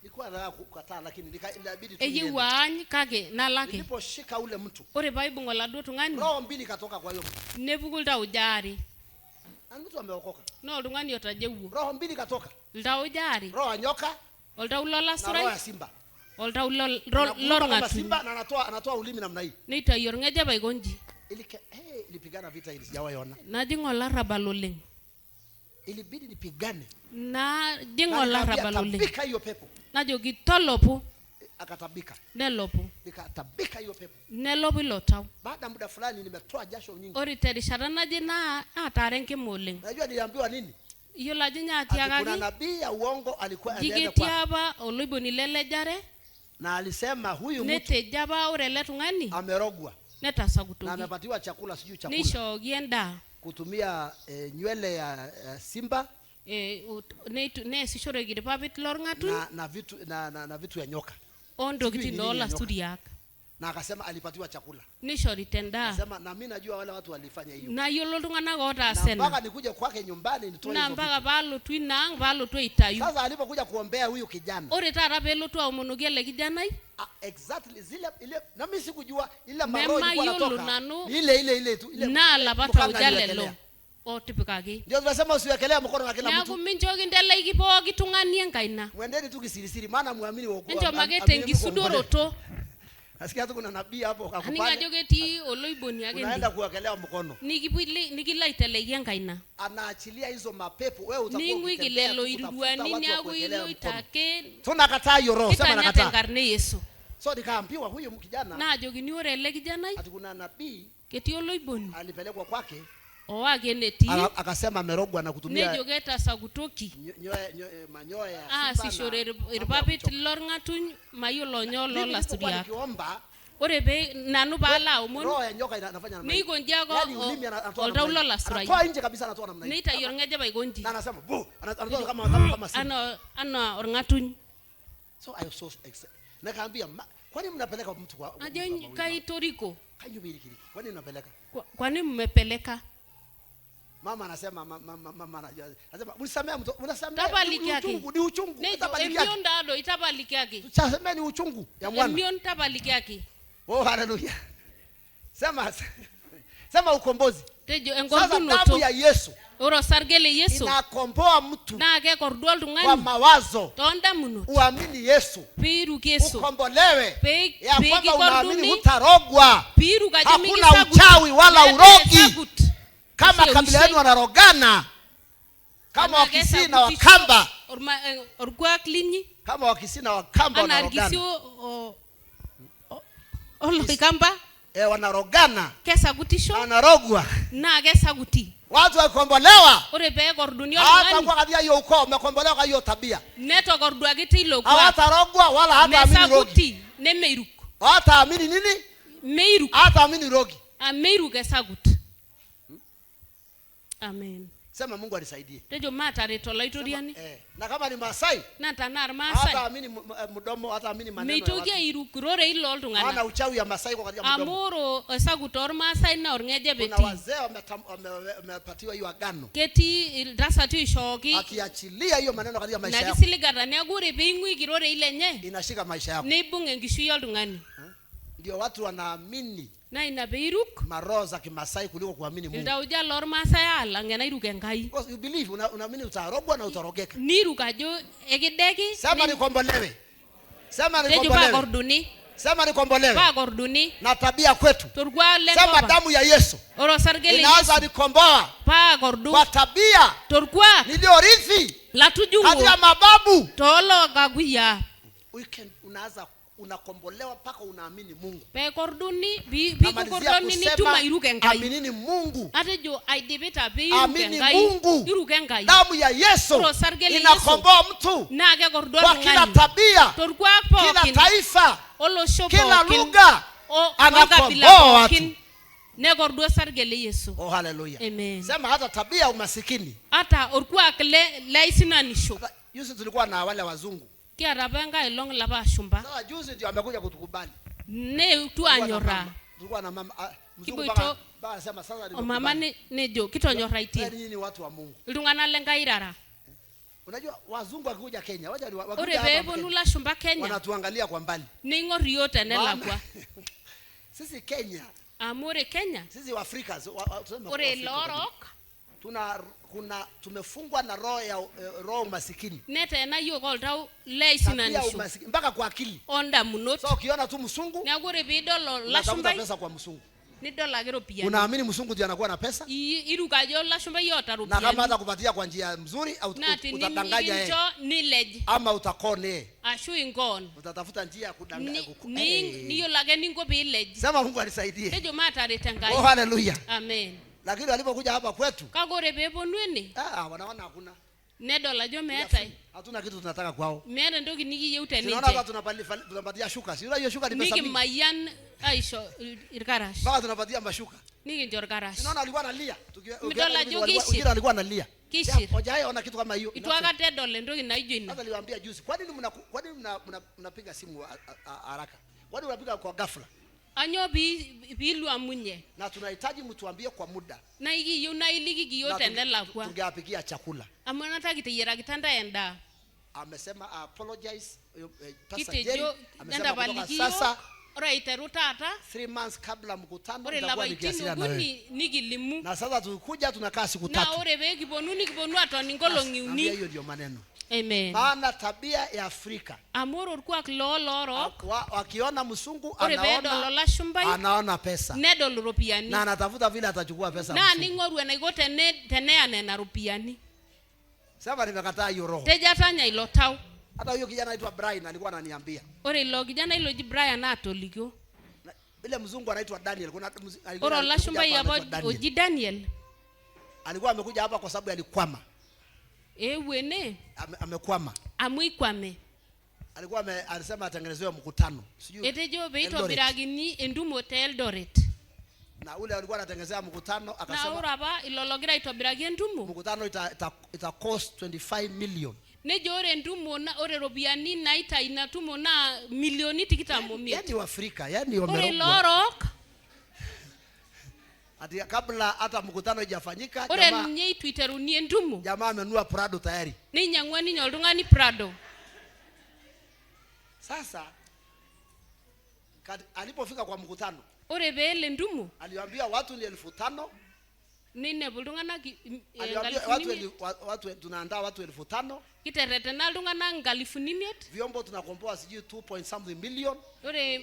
nilikuwa nataka kukataa lakini inabidi tu.
Ejiwany kage nalake.
Niliposhika ule mtu.
Ore baibungo la do tungani.
Roho mbili katoka kwa hiyo mtu.
Nebugulta ujari.
Mtu ameokoka.
No tungani yotajewu.
Roho mbili katoka.
Lta ujari.
Roho nyoka.
Olta ulola surai.
Roho ya simba.
Olta lorngatu.
Simba na anatoa ulimi namna hii.
Nita yorngeje baigonji.
Ilipigana vita ili sijawaona.
Na jingola rabaloleng.
Ilibidi nipigane.
Na jingola rabaloleng.
Tabika hiyo pepo.
Na jogi tolopo.
Akatabika.
Nelopo.
Nikatabika hiyo pepo.
Nelopo ilotao.
Baada muda fulani nimetoa jasho nyingi.
Ori terishara naje na atarenke moleng.
Unajua niliambiwa nini?
Yola jinya atiagagi.
Kuna nabii ya uongo alikuwa anaenda kwa.
Gigetiaba oloiboni lelejare.
Na alisema huyu mtu
nete jaba urele tungani
amerogwa.
Neta sagutogi.
Na amepatiwa chakula sijui chakula.
Nisho gienda.
Kutumia nywele ya simba.
Ne sishore gide papit lorngatu.
Na vitu ya nyoka.
Ondo kitinola studiak.
Na akasema alipatiwa chakula.
Nisho ritenda.
Akasema na mimi najua wale watu walifanya hiyo.
Na yolo tungana gota sena.
Na mpaka nikuje kwake nyumbani nitoe hizo.
Na mpaka balo twinang balo twa itayu.
Sasa alipokuja kuombea huyu kijana.
Ore tara belo twa omonogele kijana hii.
Exactly zile ile na mimi sikujua ile maro ilikuwa inatoka. Ile tu ile.
Na labata ujalelo. O tipikagi.
Ndio tunasema usiwekelea mkono wa kila mtu.
Nyaku minjogi ndele ikipo kitunganie ngaina.
Mwendeni tu kisirisiri maana muamini wokovu.
Njo magete ngisudoroto.
Nasikia tu kuna nabii hapo akakupanda.
Ani ngajogeti oloiboni yake.
Unaenda kuwekelea mkono.
Nikilaitelege ngaina.
Anaachilia hizo mapepo wewe utakuwa.
Ningu ikilelo iruani ni agu ilo itake.
Tunakataa hiyo roho sema nakataa.
Nkarne Yesu.
So nikaambiwa huyu kijana.
Na jogi ni orele kijana hii.
Ati kuna nabii.
Keti oloiboni.
Alipelekwa kwake.
Oage neti.
Akasema amerogwa na kutumia.
Nejogeta sagutoki.
Manyoya.
Sishore irpapit lorngatuny mayolo nyolo la studia. Ore be nanu bala omon.
Roho ya nyoka inafanya namna hiyo.
Ni gonjago. Oltaulo la studia.
Toa nje kabisa anatoa namna hiyo.
Nita yorngeje bai gonji.
Na anasema bu anatoa kama
simu. Ana orngatuny.
So I was so excited. Nikaambia kwani mnapeleka mtu kwa
aje kai toriko.
Kanyubiri kile. Kwani mnapeleka?
Kwani mmepeleka?
Mama anasema mama anasema mnisamee mtu mnasamee
uchungu
ni uchungu
tabaliki yake. Ndio ndado itabaliki yake.
Sasa ni uchungu ya mwana.
Ndio tabaliki yake.
Oh haleluya. Sema ukombozi.
Tejo engordu
noto. Sasa damu ya Yesu.
Oro sargele Yesu.
Inakomboa mtu.
Na ke kordol tungani.
Kwa mawazo.
Tonda muno.
Uamini Yesu.
Piru Yesu.
Ukombolewe.
Ya
kwamba unaamini utarogwa.
Piru kajimi
hakuna uchawi wala urogi. Kama kabila yenu wanarogana. Kama Wakisii na Wakamba.
Orgwa klinyi.
Kama Wakisii na Wakamba wanarogana.
Anargisio olo Kamba.
Wanarogana.
Kesa gutisho.
Wanarogwa.
Na kesa guti.
Watu wakombolewa.
Ore be gordunio
ngani. Hata kwa kadhia hiyo ukoo umekombolewa kwa hiyo tabia.
Neto gordua giti ilo kwa.
Hawatarogwa wala hata amini rogi.
Ne meiruk.
Hata amini nini?
Meiruk.
Hata amini rogi.
Meiruk kesa guti. Amen.
Sema Mungu anisaidie.
Tejo mata retola itoriani.
Na kama ni Masai.
Na tanar Masai.
Hata amini mdomo, hata amini maneno.
Meitogia irukurore ilo oltungana.
Ana uchawi ya Masai kwa katika mdomo.
Amoro sagutor Masai na orngeje beti.
Kuna wazee wamepatiwa hiyo agano.
Keti dasa tu ishoki.
Akiachilia hiyo maneno katika maisha yako.
Na kisiligara ne agure bingwi kirore ile nye.
Inashika maisha yako.
Nebunge ngishu yoltungani.
Ndio watu wanaamini.
Na inabeiruk
maroho za Kimasai kuliko kuamini Mungu.
Ndauja lor Masai ala ngena iruke ngai.
Because you believe unaamini utarogwa na utarogeka.
Niruka jo egedeki.
Sema nikombolewe. Sema nikombolewe.
Tejo gorduni.
Sema nikombolewe.
Ba gorduni.
Na tabia kwetu.
Turgwa lengo.
Sema damu ya Yesu.
Oro sargeli.
Inaanza nikomboa.
Ba gordu.
Kwa tabia.
Turgwa.
Niliorithi.
La tujungu.
Hadi ya mababu.
Tolo gaguya.
Weekend unaanza unakombolewa paka unaamini Mungu.
Pe korduni bi kordoni ni tuma iruke ngai.
Aminini Mungu.
Atejo aidebeta be
iruke ngai.
Iruke ngai.
Damu ya Yesu inakomboa mtu.
Na ke kordoni
kwa kila tabia. Kila taifa. Kila lugha. Anakomboa watu.
Ne kordo sargele Yesu.
Oh hallelujah.
Amen.
Sema hata tabia umasikini.
Hata orkwa kle laisinanisho.
Yusi tulikuwa na wale wazungu.
Kia rabanga ilong laba shumba.
Sasa juzi ndio amekuja kutukubali.
Ne tu anyora.
Tulikuwa na mama mzungu baba anasema sasa
ni mama ne jo kitonyora iti.
Ni watu wa Mungu.
Ilungana lenga irara.
Unajua wazungu wakikuja Kenya, waje wakikuja
hapa. Ore bebo nula shumba Kenya.
Wanatuangalia kwa mbali.
Ningo yote nela kwa.
Sisi Kenya.
Amore Kenya.
Sisi wa Afrika
tuseme ore lorok.
Tumefungwa na roho ya roho masikini.
Neta na hiyo goldau laisinanisho.
Mpaka kwa akili.
Onda munot.
So ukiona tu msungu.
Ni agure bidolo la shumba.
Pesa kwa msungu.
Ni dola gero pia.
Unaamini msungu ndiye anakuwa na pesa?
Iruka jo la shumba yota rupia.
Na kama hata kupatia kwa njia nzuri au utadanganya yeye.
Ni leje.
Ama utakone.
Ashu ingon.
Utatafuta njia ya kudanganya.
Ni yo lage ningo be leje.
Sema Mungu anisaidie.
Tejo mata retangai.
Oh hallelujah.
Amen.
Lakini walipokuja hapa kwetu.
Kagore bebo nweni.
Wanaona hakuna.
Nedol ajo meetai.
Hatuna kitu tunataka kwao.
Meeta ndoki nikiyieu teninche.
Tunaona hapa tunapatia shuka. Si hiyo shuka ni pesa mingi.
Nikimayian aisho irkarash.
Baka tunapatia mashuka.
Nikinjo irkarash.
Unaona alikuwa analia.
Wengine
alikuwa analia.
Kishir.
Hoja ona kitu kama hiyo.
Itwaka tedol ndoki naijo ina.
Sasa niliwaambia juzi, kwa nini mnapiga simu haraka? Kwa nini unapiga kwa ghafla?
Anyo bilu amunye.
Na tunahitaji mtuambie kwa muda.
Na iki yu na iliki kiyote endela kwa.
Tungeapikia chakula.
Amwana takiteyera kitanda enda.
Amesema apologize
Pastor Jerry. Amesema kutoka
sasa
ora iteru tata
3 months kabla mkutano
nitakuwa nikiasiliana na wewe. Nikilimu.
Na sasa tukikuja tunakaa siku 3.
Na ore be kiponu atoni ngolongi uni.
Hiyo ndio maneno.
Amen.
Maana tabia ya Afrika.
Amoro orkuak loloro.
Wakiona msungu anaona pesa.
Nedol ropiani.
Na anatafuta vile atachukua pesa.
Na ningoru enaiko teneyane na ropiani.
Sasa nimekataa hiyo roho.
Tejatanya ilo tau.
Hata huyo kijana anaitwa Brian alikuwa ananiambia.
Ore ilo kijana ilo ji Brian atolikyo.
Ile mzungu anaitwa Daniel.
Oro la shumba yabo oji Daniel.
Alikuwa amekuja hapa kwa sababu alikwama.
Wene.
Amekwama.
Amuikwame.
Alikuwa alisema atengenezewe mkutano.
Sijui. Etejo beito biragini endumo te Eldoret.
Na ule alikuwa anatengenezea mkutano akasema.
Na uraba ilologira itobiragi endumo.
Mkutano ita cost 25 million.
Nejo ore endumo na ore robiani na inatumo na milioni tikitamo 100.
Yaani Afrika, yaani wamerogwa.
Ore lorok.
Ati kabla hata mkutano hujafanyika
ore nye twitteruni endumo.
Jamaa amenunua Prado tayari.
Ni nyangwa ni oltung'ani Prado.
Sasa alipofika kwa mkutano
ore beele ndumo
aliwaambia watu ni 5,000.
Nine bultung'ana
watu tunaandaa watu 5,000.
Kiteretena iltung'ana 5,000.
Vyombo tunakomboa sijui 2 million.
Ore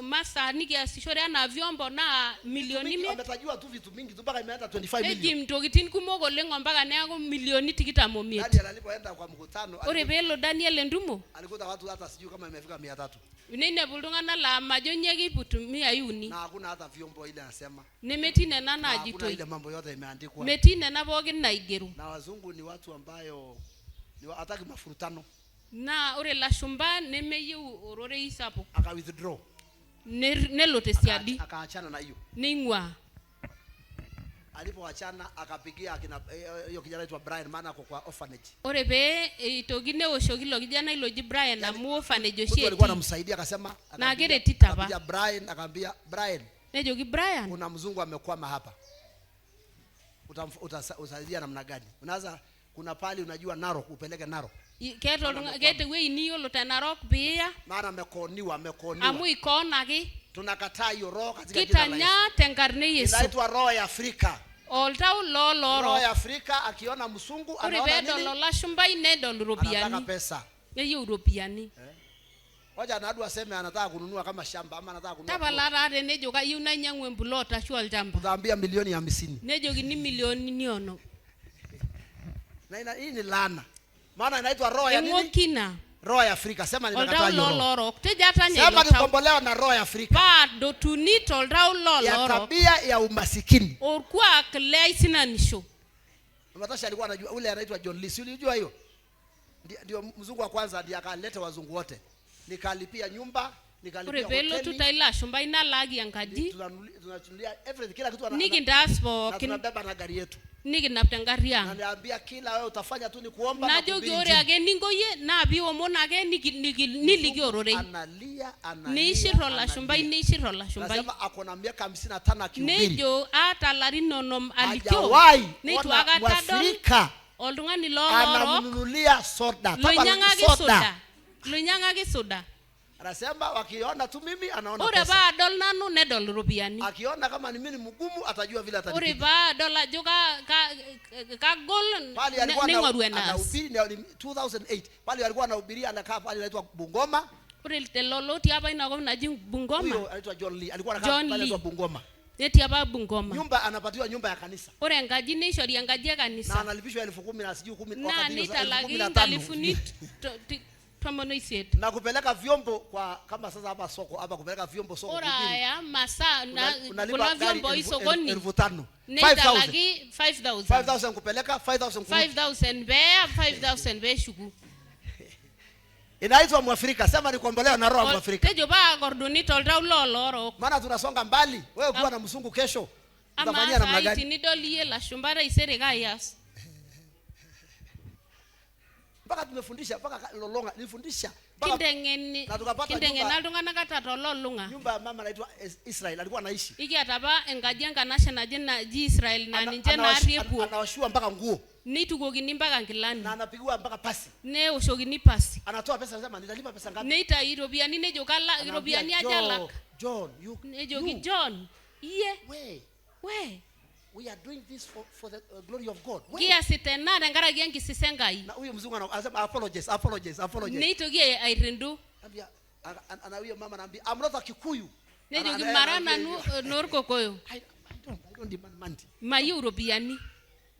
masa nikiasishore ana vyombo na milioni 100.
Ametajua tu vitu mingi tu mpaka imeenda 25 million.
Eji mtokitin kumok oleng mpaka neeku milioni 25.
Daniel alipoenda kwa mkutano
ore pelo Daniel endumo
alikuta watu hata sijui kama imefika 300.
Nine bultung'ana la majonyeki putumia yuni.
Na hakuna hata vyombo ile anasema.
Nemetine nana ajitoi.
Hakuna ile mambo yote imeandikwa.
Metine na pookin naigero.
Na wazungu ni watu ambayo ni hataki mafurutano.
Na ore lashumba nemeyieu orore isapo.
Aka withdraw.
Nelo tesiadi.
Akaachana na hiyo.
Ningwa.
Alipoachana akapigia hiyo kijana anaitwa Brian maana kwa orphanage.
Ore be itogine oshoki lo kijana ilo ji Brian na mu orphanage oshi.
Mtu alikuwa anamsaidia akasema
na gere titaba.
Akapigia Brian akamwambia Brian.
Nejoki Brian.
Kuna mzungu amekwama hapa. Utasaidia namna gani? Unaanza kuna pali unajua Narok upeleke Narok.
Kete we iniyo ta Narok pia.
Maana amekoniwa.
Amu ikona ki.
Tunakataa hiyo roho katika
jina la Yesu. Kitanya tenkarne Yesu.
Inaitwa roho ya Afrika.
Oltau loloro.
Roho ya Afrika akiona msungu anaona nini?
Ore bedo la shumba inedol rupiani.
Anataka pesa.
Yeyo rupiani.
Wacha nadu aseme anataka kununua kama shamba ama anataka kununua.
Tabalala re nejo ka yuna nyangwe mbulota shu aljamba.
Utaambia milioni 50.
Nejo ni milioni niono.
Na hii ni laana. Maana inaitwa roho ya nini?
Engokina.
Roho ya Afrika. Sema nimekataa hiyo roho.
Loloro. Tejatanya
sema nikombolewa na roho ya Afrika.
Bado tunito loloro.
Ya tabia ya umasikini.
Orkwa klei sinanisho.
Matasha alikuwa anajua ule anaitwa John Lee. Ulijua hiyo? Ndio mzungu wa kwanza ndiye akaleta wazungu wote. Nikalipia nyumba, nikalipia hoteli.
Ore tutaila shumba ina lagi yangaji.
Tunanunulia everything kila kitu
Niki daspo
na tunabeba na gari yetu.
Niki naptengaria.
Na niambia kila wewe utafanya tu ni kuomba
na kuhubiri. Na jogi ore age ningoye na bi omona age niligi orore.
Analia.
Nishiro la shumba nishiro la shumba.
Nasema akona miaka 55 akihubiri.
Nejo ata larinonom alikyo.
Hajawahi.
Nitwaga
Afrika.
Oltung'ani loloro.
Anamnunulia soda.
Lunyang'aki soda.
Anasema wakiona tu mimi anaona
pesa. Ore ba dol nanu nedol rupiani.
Akiona kama ni mimi mgumu atajua vile atanipiga.
Ore ba dola joka ka gol
ningoru anahubiri 2008. Pale alikuwa anahubiria anakaa pale anaitwa Bungoma.
Ore teloloti hapa inago naji Bungoma.
Huyo anaitwa John Lee. Alikuwa anakaa pale anaitwa Bungoma.
Neti hapa Bungoma.
Nyumba anapatiwa nyumba ya kanisa.
Ore ngaji ni shori ngaji ya kanisa.
Na analipishwa 10,000 na sijui 10
wakati 15.
na kupeleka vyombo kwa kama sasa hapa soko hapa kupeleka vyombo soko
ora ya masa na
kuna
vyombo isokoni
5,000 5,000 kupeleka
5,000 bea 5,000 be shuku
inaitwa Mwafrika. Sema ni kuombolewa na roho Mwafrika.
Tejo ba gordoni tolda lolo.
Maana tunasonga mbali. Wewe kuwa na msungu kesho. Utafanyia namna gani?
Ama nidolie la shumbara isere gayas.
Mpaka tumefundisha mpaka lolonga nilifundisha.
Kindengeni. Kindengena ndungana kata tololunga.
Nyumba ya mama anaitwa Israel alikuwa anaishi.
Iki ataba engajenga national jina ji Israel na ninje na riepu.
Anawashua mpaka nguo.
Nitugogini mpaka ngilani.
Na anapigwa mpaka pasi.
Ne ushogini pasi.
Anatoa pesa anasema nitalipa pesa ngapi?
Neita European nejo kala European ajala.
John, you.
Nejo John. Iye.
We are doing this for the glory of God.
Kia sitena ngara gengi sisengai.
Na huyo mzungu anasema apologize.
Neito gie airindu.
Ambia ana huyo mama anambia I'm not a Kikuyu.
Nejo gimarana norko koyo.
I don't demand money.
Ma European.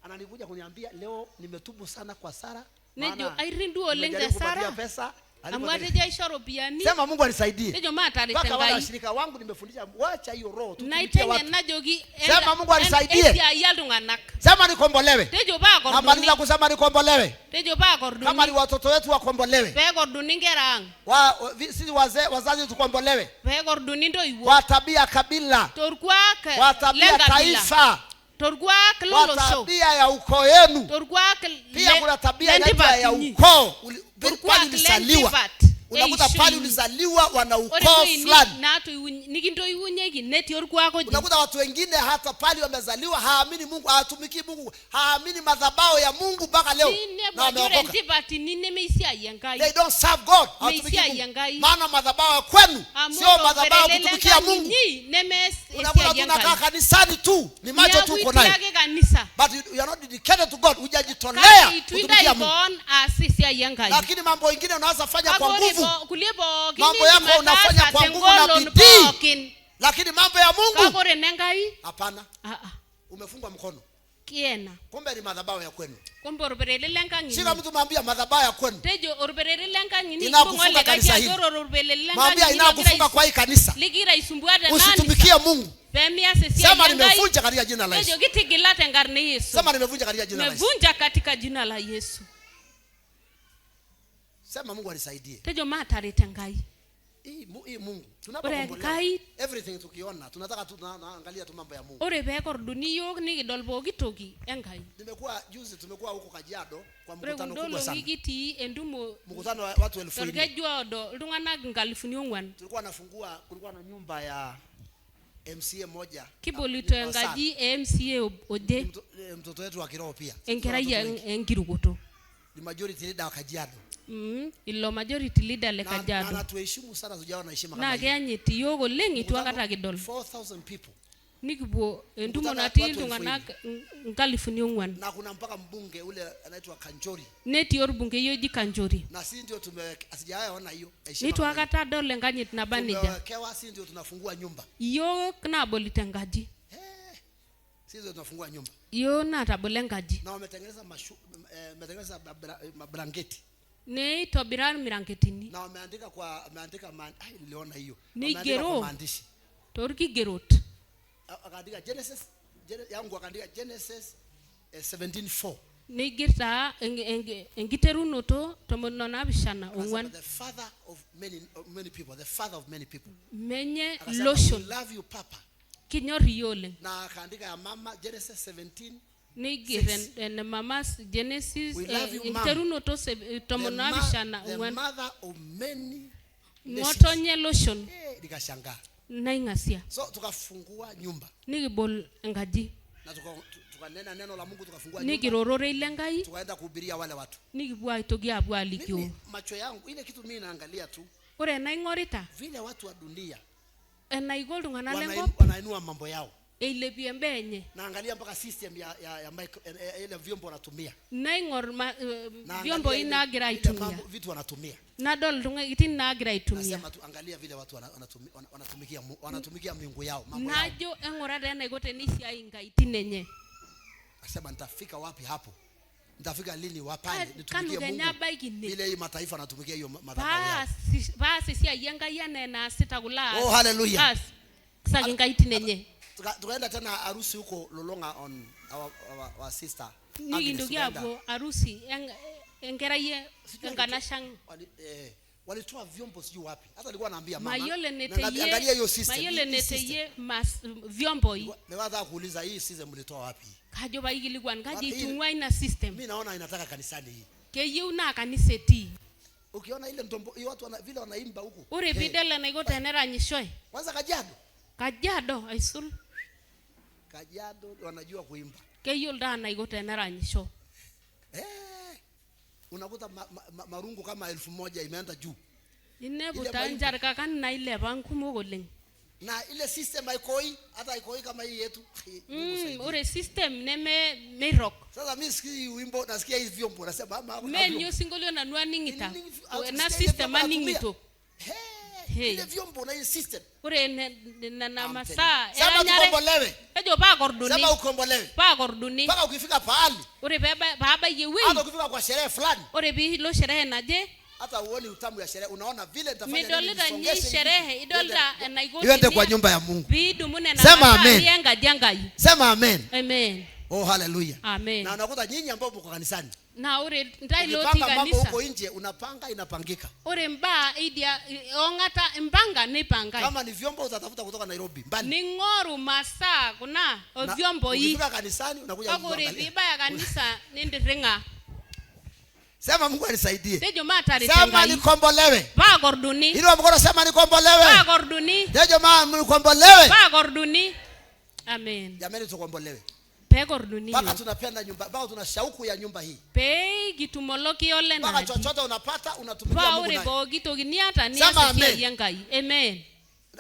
Ananikuja kuniambia leo nimetubu sana kwa Sara.
Nejo airindu olenge Sara.
Pesa.
Amwateja ishoro piani.
Sema Mungu anisaidie.
Nejo mata
mpaka wale
resengai.
washirika wangu nimefundisha wacha hiyo roho
tutumikie watu. Najogi
sema Mungu anisaidie.
Esia yaldunganak.
Sema nikombolewe.
Tejo ba gorduni.
Namaliza kusema nikombolewe.
Tejo ba gorduni.
Kama ni watoto wetu wakombolewe.
Be gorduni ngerang.
Sisi wazazi tukombolewe.
Be gorduni ndo iwo.
Kwa tabia kabila.
Torkwak.
Kwa tabia taifa.
Torkwak lolo
kwa tabia ya ukoo yenu.
Torkwak
pia kuna tabia ya ukoo. Pale ulisaliwa. Unakuta pale ulizaliwa wana ukoo fulani.
Nikindo iwunyeki neti orkwako.
Unakuta watu wengine hata pale wamezaliwa haamini Mungu, hatumiki Mungu, haamini madhabahu ya Mungu mpaka leo. Na wameokoka. They don't serve God. Hatumiki Mungu. Maana madhabahu kwenu sio madhabahu kutumikia Mungu. Unakuta tunakaa kanisani tu, ni macho tu uko nayo. But you are not dedicated to God. Hujajitolea kutumikia Mungu. Lakini mambo mengine unaweza fanya kwa nguvu. Mambo yako unafanya kwa nguvu na bidii. Lakini mambo ya Mungu hapana. Umefungwa mkono.
Kiena.
Kumbe ni madhabahu ya kwenu.
Kumbe orberele lenga ngini.
Shika mtu mwambia madhabahu ya kwenu.
Tejo orberele lenga ngini.
Inakufunga kanisa hili. Mwambia inakufunga kwa hii kanisa.
Ligira isumbuada nani.
Usitumikie Mungu.
Sema
nimevunja katika jina la Yesu.
Tejo gitigilate ngarne Yesu.
Sema nimevunja katika jina la Yesu.
Nimevunja katika jina la Yesu.
Sema Mungu anisaidie.
Tejo matarete ngai.
Hii Mungu. Tunapoombolea everything tukiona tunataka tunaangalia tu mambo ya Mungu.
Ore be korduni yok ni kidolbo gitoki engai.
Tumekuwa huko Kajiado kwa mkutano kubwa sana.
Giti endumo
mkutano wa watu 1000.
Torgejodo lungana ngalifuni ongwan.
Kulikuwa na nyumba ya MCA moja.
Kibolito engaji MCA ode.
Mtoto wetu wa kiroho pia.
Enkerai enkirukoto.
Ni majority leader wa Kajiado.
Ilo majority leader le Kajiado.
Na tuheshimu sana tujaona heshima kama
hiyo. Na keanyiti yogo lengi tuakata kidol.
4,000 people.
Nikibo endumo na tindu ngana ngalifuni ongwan.
Na kuna mpaka mbunge ule anaitwa Kanjori.
Neti orbunge yoji Kanjori.
Na sisi ndio asijaona hiyo heshima.
Nitu akata dole nganyit na banija.
Kewa sisi ndio tunafungua nyumba.
Yo na bolitengaji.
Sisi ndio tunafungua nyumba.
Yo na tabolengaji.
Na wametengeneza mabrangeti.
Ne to biran mirangetini.
Na wameandika niliona hiyo.
Wameandika
maandishi.
Torki gerot.
Akaandika Genesis yangu akaandika Genesis 17:4.
Nigirta engiterunoto tomono na bishana ongwan.
The father of many people, the father of many people.
Menye lotion.
I love you papa.
Kinyori yole.
Na akaandika ya mama Genesis 17.
Nigiren mama Genesis engiterunoto tomono na bishana ongwan.
The mother of many
motonye lotion.
Nikashangaa.
Naingasia.
So tukafungua nyumba.
Nigibol ngaji.
Na tukanena neno la Mungu tukafungua nyumba.
Nigirorore ilengai.
Tukaenda kuhubiria wale watu.
Nigibwa itogia abwalikyo.
Macho yangu ile kitu mimi naangalia tu.
Ore naingorita.
Vile watu wa dunia.
Naigol ngana lengo.
Wanainua mambo yao.
Eilepie mbenye.
Naangalia mpaka system ya ile vyombo wanatumia.
Naingor vyombo inagira itumia.
Vitu wanatumia.
Na dol dunga itin nagira itumia.
Nasema tu angalia vile watu wanatumikia Mungu yao, mambo yao.
Najo engora tena igote nisi ainga itinenye.
Nasema nitafika wapi hapo? Nitafika lini wapande nitumikie Mungu vile hii mataifa natumikia hiyo madhabahu.
Basi si ayenga yana na sitakula.
Oh hallelujah.
Sasa ngaiti nenye.
Tukaenda tena harusi huko Lolonga on our sister.
Ni ndugu hapo harusi engeraye nganashang.
Walitoa vyombo sijui wapi. Hata alikuwa anaambia mama.
Angalia
hiyo system.
Mayole neteye vyombo hii.
Niwaza kuuliza hii system mlitoa wapi?
Kajo baigilikuwa ngaje itungwa ina system.
Mimi naona inataka kanisani hii.
Keye una kaniseti.
Ukiona ile ndombo hiyo watu vile wanaimba huko.
Ure bidela na igota enera nyishoe.
Kwanza Kajiado
aisul.
Kajiado wanajua kuimba.
Keye ulda na igota enera nyisho.
Unakuta marungu kama 1000 imeenda juu.
Inebu tanjar kakan na ile banku mogoleng.
Na ile system haikoi hata haikoi kama hii yetu.
Ure system neme merok.
Sasa mimi sikii wimbo nasikia hizi vyombo nasema mama hapo.
Men yo singolio na nwaningita. Na system aningito.
Ile vyombo na hii system.
Ure na masaa
sema tukombolewe.
Ejo ba gorduni.
Sema ukombolewe.
Ba gorduni.
Mpaka ukifika pahali.
Ure baba yewe.
Hata ukifika kwa sherehe fulani.
Ure bi lo sherehe naje.
Hata uone utamu ya sherehe unaona vile nitafanya nini.
Midolita ni sherehe idolta na igoti.
Iende kwa nyumba ya Mungu.
Bidu mune na
sema amen.
Yenga jangai.
Sema amen.
Amen.
Oh hallelujah.
Amen.
Na unakuta nyinyi ambao mko kanisani.
Na ure ndai loti
kanisa. Mambo huko nje unapanga inapangika.
Ure mba idia ongata mbanga ni panga.
Kama ni vyombo utatafuta kutoka Nairobi mbali.
Ni ngoru masaa kuna vyombo hii.
Ukifika kanisani unakuja
kuangalia. Ure biba ya kanisa nende renga.
Sema Mungu anisaidie.
Dejo matari
sema nikombolewe.
Ba gorduni.
Ile mkono sema nikombolewe.
Ba gorduni.
Dejo mama nikombolewe.
Ba gorduni. Amen.
Jamani tukombolewe.
Pe gorduni.
Baka tunapenda nyumba, baka tuna shauku ya nyumba hii.
Pe gitumoloki ole na.
Baka chochote unapata unatumikia Mungu naye.
Ba ure bogi to giniata ni asikia yangai. Amen.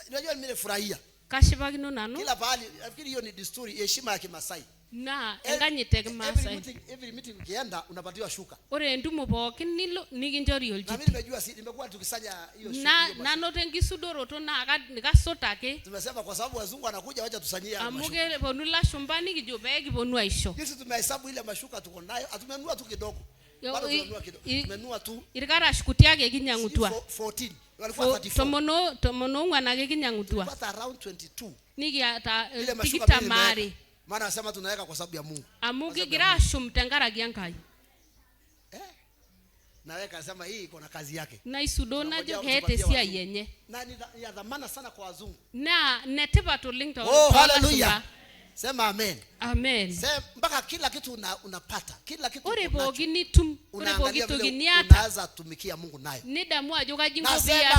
Unajua mimi nifurahia.
Kashibagino nanu.
Kila pahali nafikiri hiyo ni desturi heshima ya Kimasai.
Na enganyite Kimasai.
Every meeting ukienda unapatiwa shuka.
Ore ndumo boki nilo niginjori olji.
Na mimi nimejua nimekuwa tukisanya hiyo shuka.
Na notengi sudoro to na nikasota ke.
Tumesema kwa sababu wazungu wanakuja wacha tusanyie
mashuka. Amuge bonula shumbani kijobe kibonua isho.
Sisi tumehesabu ile mashuka tuko nayo, atumenunua tu kidogo. Bado tunanunua kidogo. Tumenunua tu.
Irikara shukuti yake kinyangutwa.
14. Walikuwa 34.
Tomono ngwana ke kinyangutwa.
Tulipata around 22.
Niki ata tikita mari.
Maana nasema tunaweka kwa sababu ya Mungu.
Amuge gira shumtengara gyankai.
Naweka sema hii iko na kazi yake.
Na isudona jo hete sia yenye.
Na ni ya dhamana sana kwa wazungu.
Na netiba to link to.
Oh hallelujah. Sema amen.
Amen.
Sema mpaka kila kitu unapata. Kila kitu
ore bogi nitum. Ore bogi tuginiata.
Unaanza tumikia Mungu nayo.
Nida mwajo kajingo bia.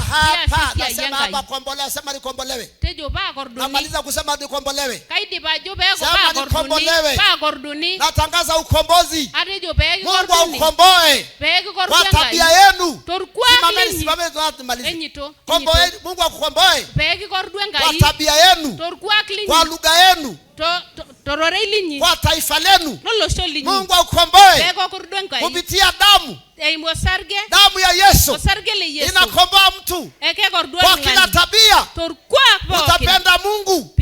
Nasema hapa kombolewe, sema nikombolewe.
Tejo ba gorduni.
Namaliza kusema nikombolewe.
Kaidi ba jo ba gorduni. Ba gorduni.
Natangaza ukombozi.
Atejo ba
Mungu ukomboe. Kwa tabia yenu. Simameni tunamaliza.
Enyito.
Komboe Mungu akukomboe.
Begi gordwe ngai.
Kwa tabia yenu. Kwa lugha yenu.
Tororeilinyi.
Kwa taifa lenu.
Mungu
akukomboe. Kupitia damu. Damu ya Yesu inakomboa mtu kwa kila tabia. Utapenda Mungu.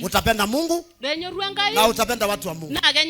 Utapenda Mungu na utapenda watu wa Mungu.